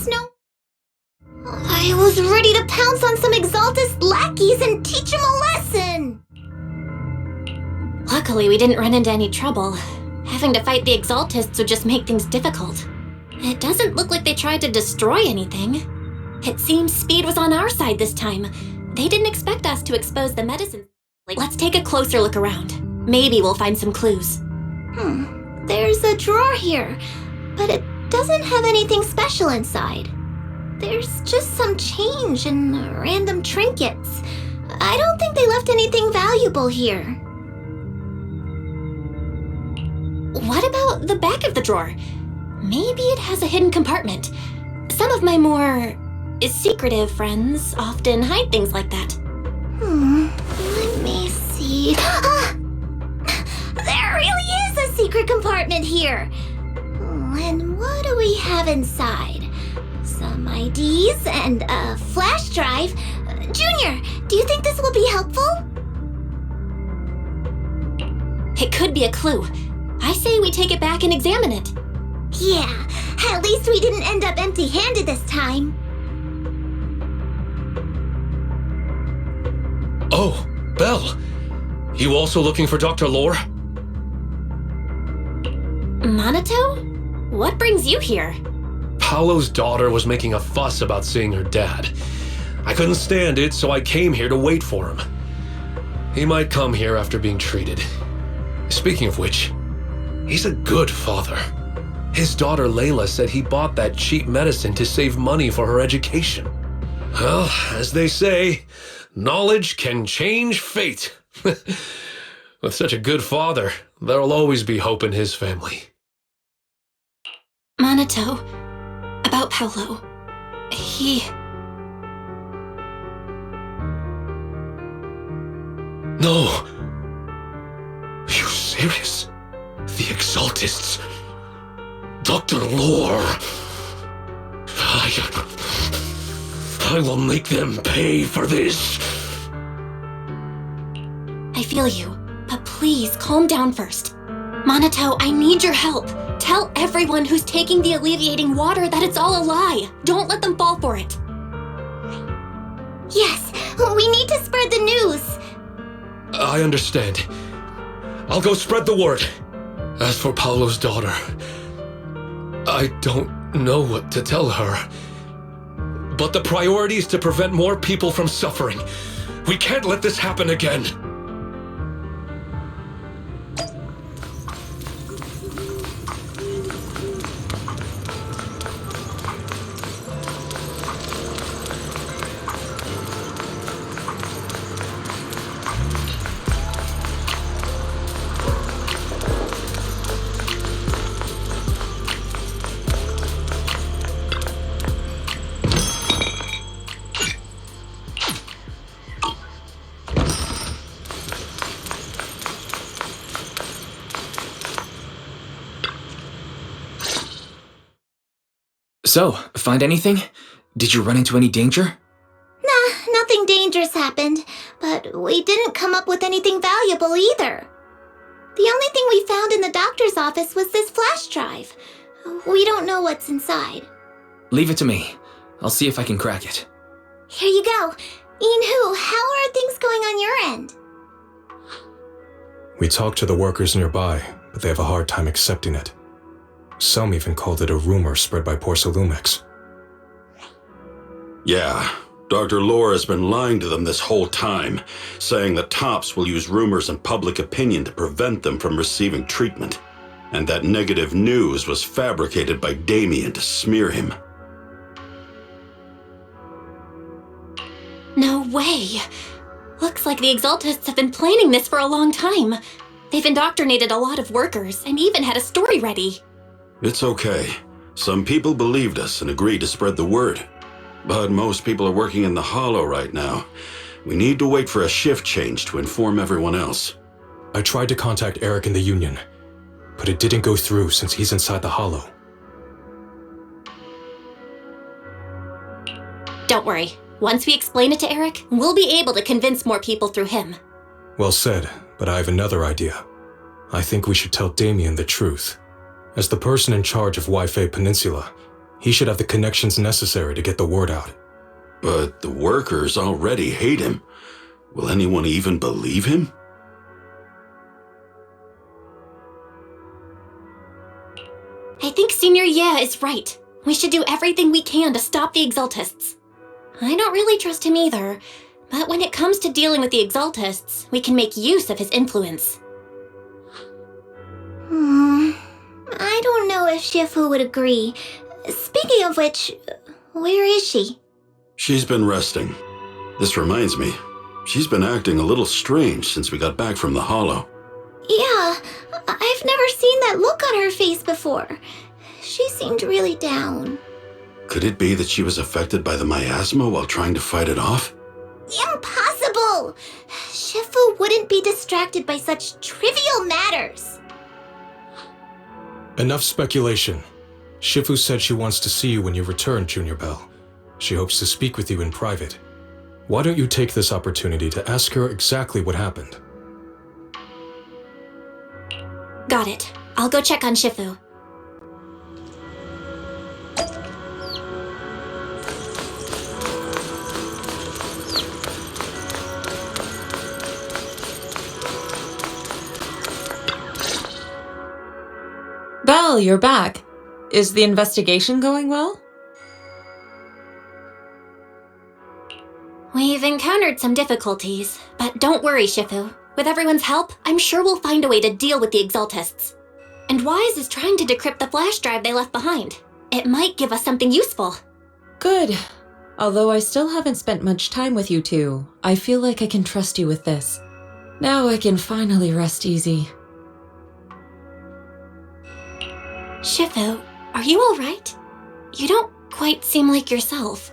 just no... I was ready to pounce on some Exaltist lackeys and teach them a lesson! Luckily, we didn't run into any trouble. Having to fight the Exaltists would just make things difficult. It doesn't look like they tried to destroy anything. It seems speed was on our side this time. They didn't expect us to expose the medicine. Let's take a closer look around. Maybe we'll find some clues. There's a drawer here, but it doesn't have anything special inside. There's just some change and random trinkets. I don't think they left anything valuable here. What about the back of the drawer? Maybe it has a hidden compartment. Some of my more secretive friends often hide things like that. Let me see. There really is a secret compartment here. And what do we have inside? Some IDs and a flash drive. Junior, do you think this will be helpful? It could be a clue. I say we take it back and examine it. Yeah, at least we didn't end up empty-handed this time. Oh, Belle. You also looking for Dr. Lore? Minato? What brings you here? Paolo's daughter was making a fuss about seeing her dad. I couldn't stand it, so I came here to wait for him. He might come here after being treated. Speaking of which, he's a good father. His daughter Layla said he bought that cheap medicine to save money for her education. Well, as they say, knowledge can change fate. With such a good father, there'll always be hope in his family. Minato, about Paolo. He... No. Are you serious? The Exaltists. Dr. Lore. I will make them pay for this. I feel you, but please calm down first. Minato, I need your help. Tell everyone who's taking the alleviating water that it's all a lie. Don't let them fall for it. Yes, we need to spread the news. I understand. I'll go spread the word. As for Paolo's daughter, I don't know what to tell her. But the priority is to prevent more people from suffering. We can't let this happen again. So, find anything? Did you run into any danger? Nah, nothing dangerous happened, but we didn't come up with anything valuable either. The only thing we found in the doctor's office was this flash drive. We don't know what's inside. Leave it to me. I'll see if I can crack it. Here you go. Inhu, how are things going on your end? We talked to the workers nearby, but they have a hard time accepting it. Some even called it a rumor spread by Porcelumex. Yeah, Dr. Lore has been lying to them this whole time, saying that Tops will use rumors and public opinion to prevent them from receiving treatment, and that negative news was fabricated by Damien to smear him. No way. Looks like the Exaltists have been planning this for a long time. They've indoctrinated a lot of workers and even had a story ready. It's okay. Some people believed us and agreed to spread the word. But most people are working in the Hollow right now. We need to wait for a shift change to inform everyone else. I tried to contact Eric in the Union, but it didn't go through since he's inside the Hollow. Don't worry. Once we explain it to Eric, we'll be able to convince more people through him. Well said, but I have another idea. I think we should tell Damien the truth. As the person in charge of Waifei Peninsula, He should have the connections necessary to get the word out. But the workers already hate him. Will anyone even believe him? I think Senior Ye is right. We should do everything we can to stop the Exaltists. I don't really trust him either, but when it comes to dealing with the Exaltists, we can make use of his influence. I don't know if Shifu would agree. Speaking of which, where is she? She's been resting. This reminds me, she's been acting a little strange since we got back from the Hollow. Yeah, I've never seen that look on her face before. She seemed really down. Could it be that she was affected by the miasma while trying to fight it off? Impossible! Shifu wouldn't be distracted by such trivial matters. Enough speculation. Shifu said she wants to see you when you return, Junior Bell. She hopes to speak with you in private. Why don't you take this opportunity to ask her exactly what happened? Got it. I'll go check on Shifu. Belle, you're back. Is the investigation going well? We've encountered some difficulties, but don't worry, Shifu. With everyone's help, I'm sure we'll find a way to deal with the Exaltists. And Wise is trying to decrypt the flash drive they left behind. It might give us something useful. Good. Although I still haven't spent much time with you two, I feel like I can trust you with this. Now I can finally rest easy. Shifu, are you alright? You don't quite seem like yourself.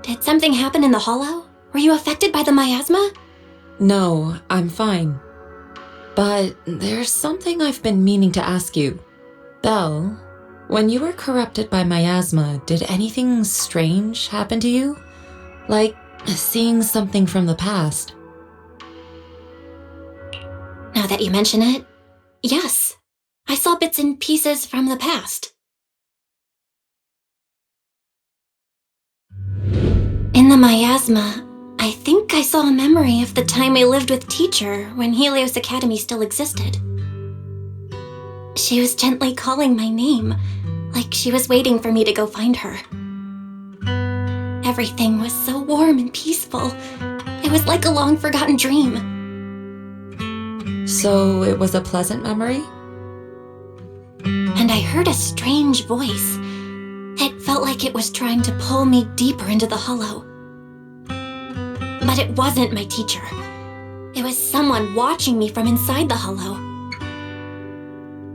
Did something happen in the Hollow? Were you affected by the miasma? No, I'm fine. But there's something I've been meaning to ask you. Belle, when you were corrupted by miasma, did anything strange happen to you? Like seeing something from the past? Now that you mention it, yes. I saw bits and pieces from the past. In the miasma, I think I saw a memory of the time I lived with Teacher when Helios Academy still existed. She was gently calling my name, like she was waiting for me to go find her. Everything was so warm and peaceful. It was like a long-forgotten dream. So it was a pleasant memory? And I heard a strange voice. It felt like it was trying to pull me deeper into the Hollow. But it wasn't my teacher. It was someone watching me from inside the Hollow.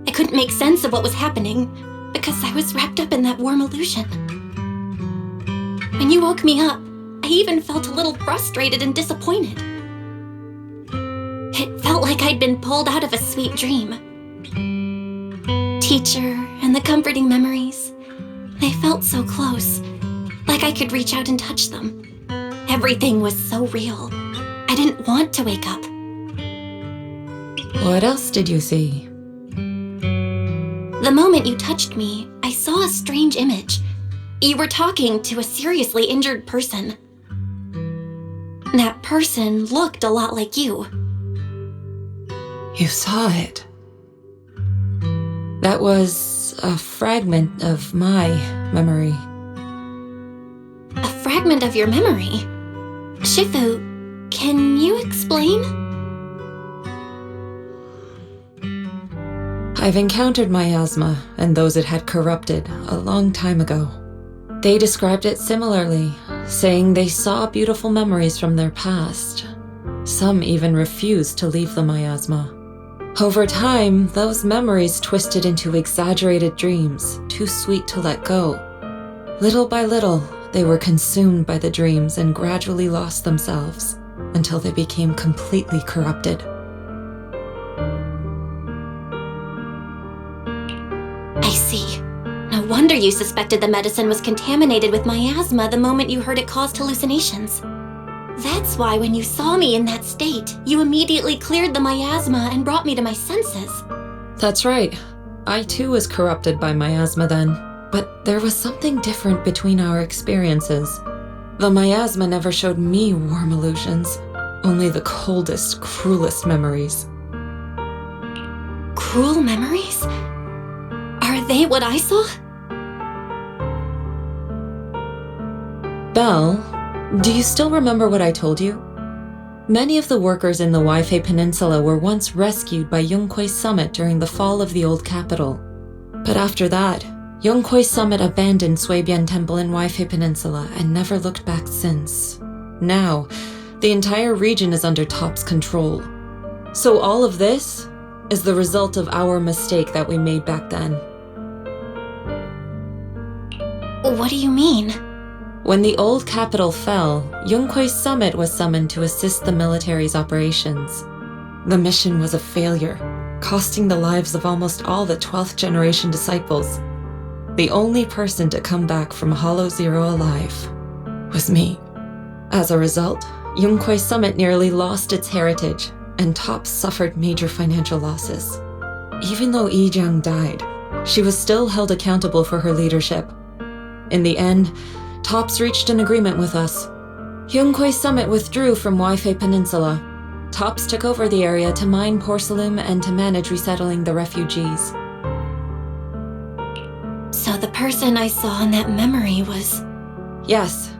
I couldn't make sense of what was happening because I was wrapped up in that warm illusion. When you woke me up, I even felt a little frustrated and disappointed. It felt like I'd been pulled out of a sweet dream. Teacher and the comforting memories, they felt so close, like I could reach out and touch them. Everything was so real. I didn't want to wake up. What else did you see? The moment you touched me, I saw a strange image. You were talking to a seriously injured person. That person looked a lot like you. You saw it. That was a fragment of my memory. A fragment of your memory? Shifu, can you explain? I've encountered miasma and those it had corrupted a long time ago. They described it similarly, saying they saw beautiful memories from their past. Some even refused to leave the miasma. Over time, those memories twisted into exaggerated dreams, too sweet to let go. Little by little, they were consumed by the dreams and gradually lost themselves, until they became completely corrupted. I see. No wonder you suspected the medicine was contaminated with miasma the moment you heard it caused hallucinations. That's why when you saw me in that state, you immediately cleared the miasma and brought me to my senses. That's right. I too was corrupted by miasma then. But there was something different between our experiences. The miasma never showed me warm illusions, only the coldest, cruelest memories. Cruel memories? Are they what I saw? Belle, do you still remember what I told you? Many of the workers in the Waifei Peninsula were once rescued by Yongkoi Summit during the fall of the old capital. But after that, Yongkoi Summit abandoned Suibian Temple in Waifei Peninsula and never looked back since. Now, the entire region is under Top's control. So all of this is the result of our mistake that we made back then. What do you mean? When the old capital fell, Yongkoi Summit was summoned to assist the military's operations. The mission was a failure, costing the lives of almost all the 12th generation disciples. The only person to come back from Hollow Zero alive was me. As a result, Yongkoi Summit nearly lost its heritage, and Top suffered major financial losses. Even though Yi Jiang died, she was still held accountable for her leadership. In the end, Tops reached an agreement with us. Yongkoi Summit withdrew from Waifei Peninsula. Tops took over the area to mine porcelain and to manage resettling the refugees. So the person I saw in that memory was... Yes,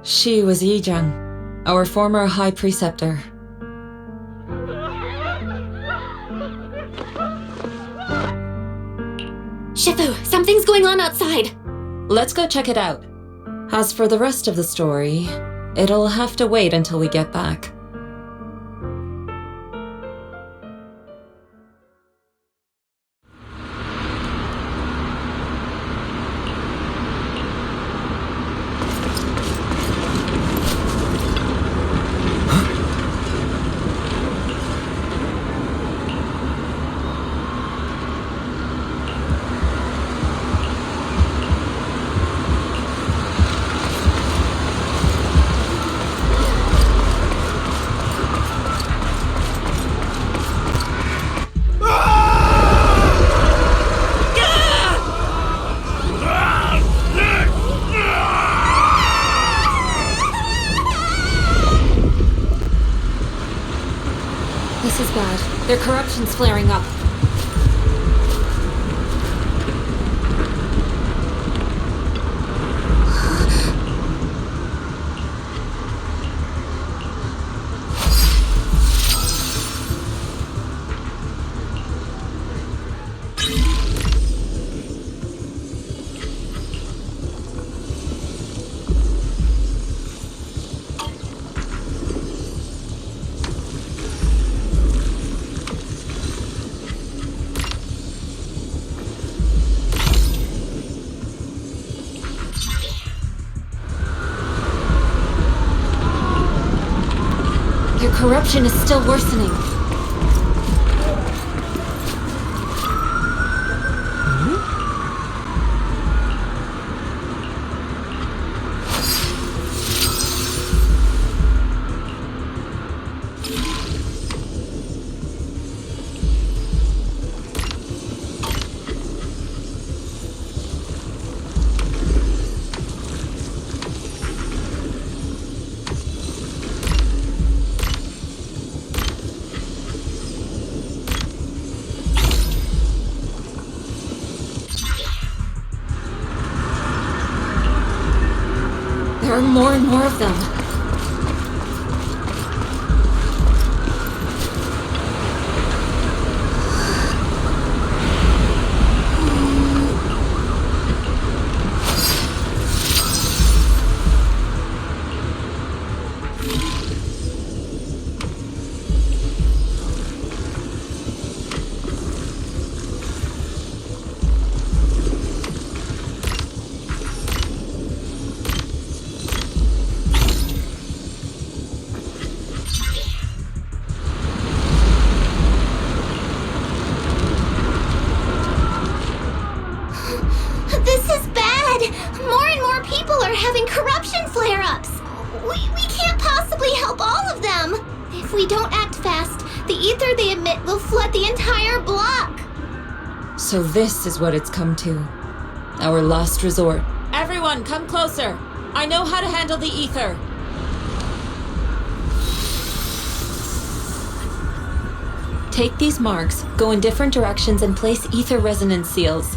she was Yi Jiang, our former high preceptor. Shifu, something's going on outside! Let's go check it out. As for the rest of the story, it'll have to wait until we get back. This is bad. Their corruption's flaring up. Their corruption is still worsening. There are more and more of them. This is bad! More and more people are having corruption flare-ups! We can't possibly help all of them! If we don't act fast, the ether they emit will flood the entire block! So this is what it's come to. Our last resort. Everyone, come closer. I know how to handle the ether. Take these marks, go in different directions, and place ether resonance seals.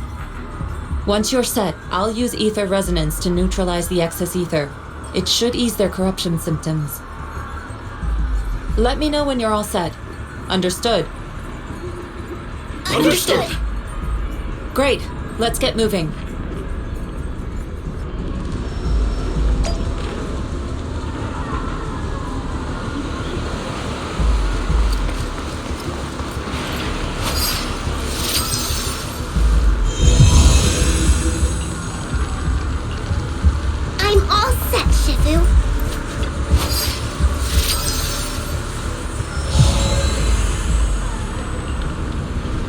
Once you're set, I'll use ether resonance to neutralize the excess ether. It should ease their corruption symptoms. Let me know when you're all set. Understood? Understood. Great. Let's get moving. I'm all set, Shifu.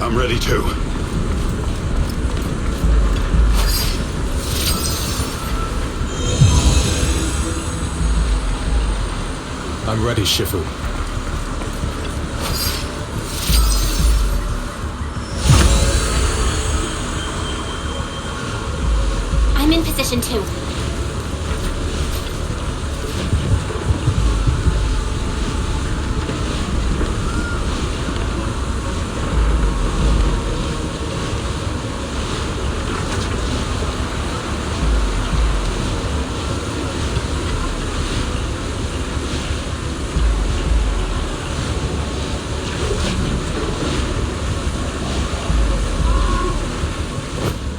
I'm ready too. I'm ready, Shifu. I'm in position too.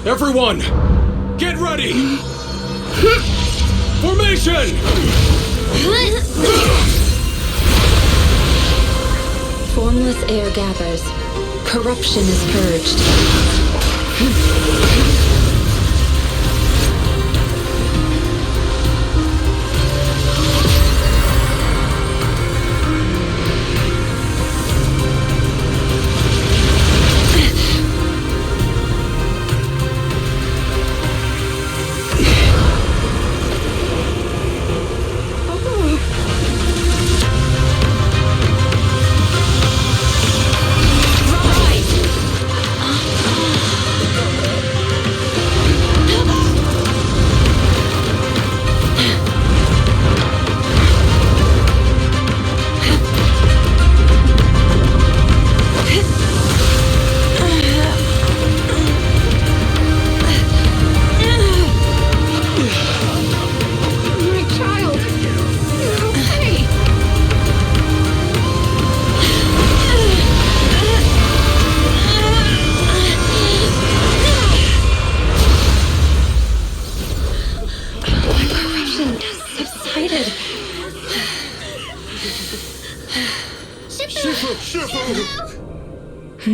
Everyone, get ready! Formation! Formless air gathers. Corruption is purged. We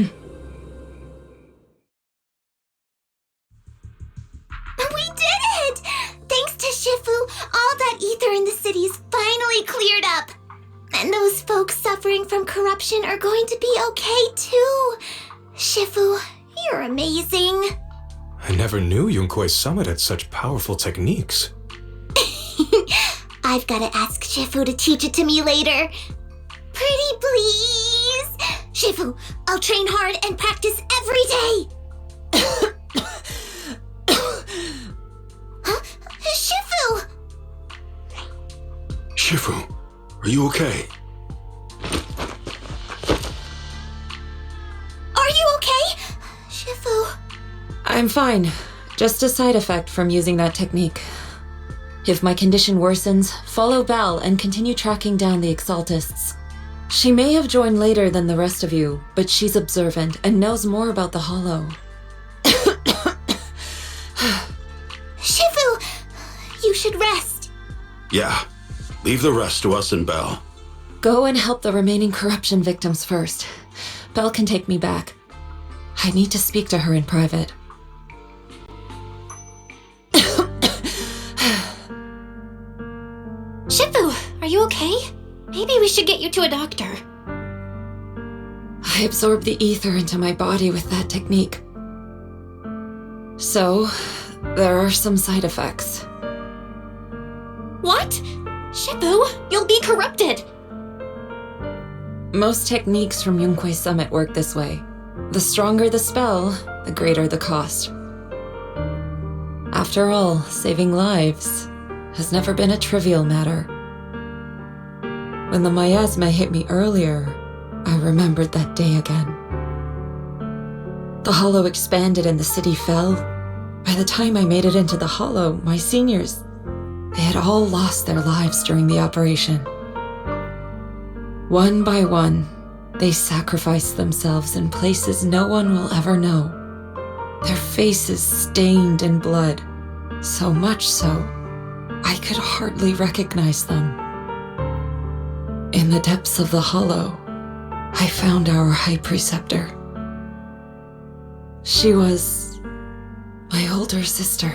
did it! Thanks to Shifu, all that ether in the city's finally cleared up. And those folks suffering from corruption are going to be okay too. Shifu, you're amazing. I never knew Yunkwei Summit had such powerful techniques. I've gotta ask Shifu to teach it to me later. Pretty please! Shifu, I'll train hard and practice every day! Huh? Shifu! Shifu, are you okay? Are you okay? Shifu... I'm fine. Just a side effect from using that technique. If my condition worsens, follow Belle and continue tracking down the Exaltists. She may have joined later than the rest of you, but she's observant and knows more about the Hollow. Shifu! You should rest. Yeah. Leave the rest to us and Belle. Go and help the remaining corruption victims first. Belle can take me back. I need to speak to her in private. Shifu, are you okay? Maybe we should get you to a doctor. I absorbed the ether into my body with that technique. So, there are some side effects. What? Shifu, you'll be corrupted. Most techniques from Yunkwei Summit work this way. The stronger the spell, the greater the cost. After all, saving lives has never been a trivial matter. When the miasma hit me earlier, I remembered that day again. The hollow expanded and the city fell. By the time I made it into the hollow, my seniors, they had all lost their lives during the operation. One by one, they sacrificed themselves in places no one will ever know. Their faces stained in blood, so much so, I could hardly recognize them. In the depths of the hollow, I found our High Preceptor. She was my older sister.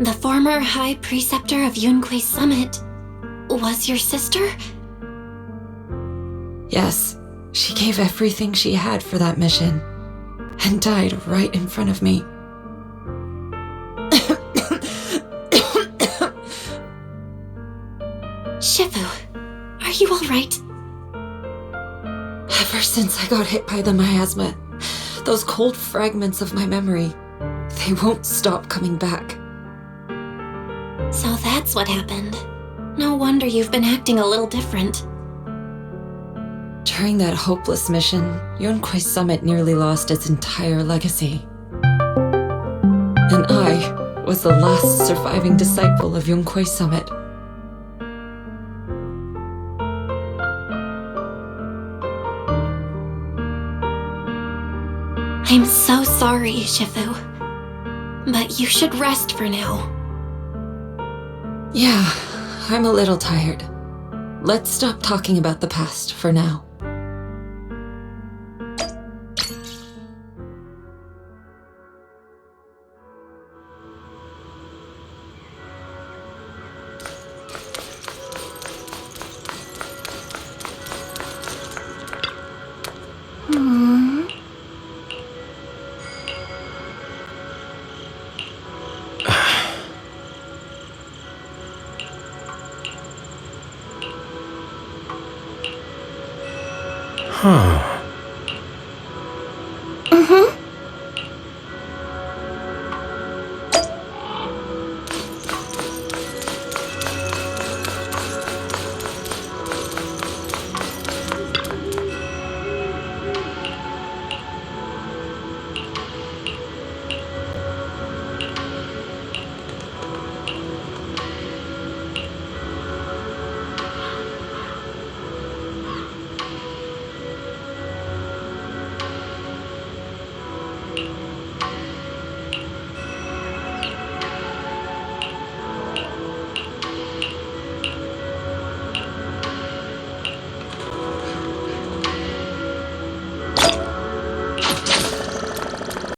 The former High Preceptor of Yunque's Summit was your sister? Yes, she gave everything she had for that mission, and died right in front of me. Shifu, are you all right? Ever since I got hit by the miasma, those cold fragments of my memory, they won't stop coming back. So that's what happened. No wonder you've been acting a little different. During that hopeless mission, Yunque's Summit nearly lost its entire legacy. And I was the last surviving disciple of Yunque's Summit. I'm so sorry, Shifu. But you should rest for now. Yeah, I'm a little tired. Let's stop talking about the past for now.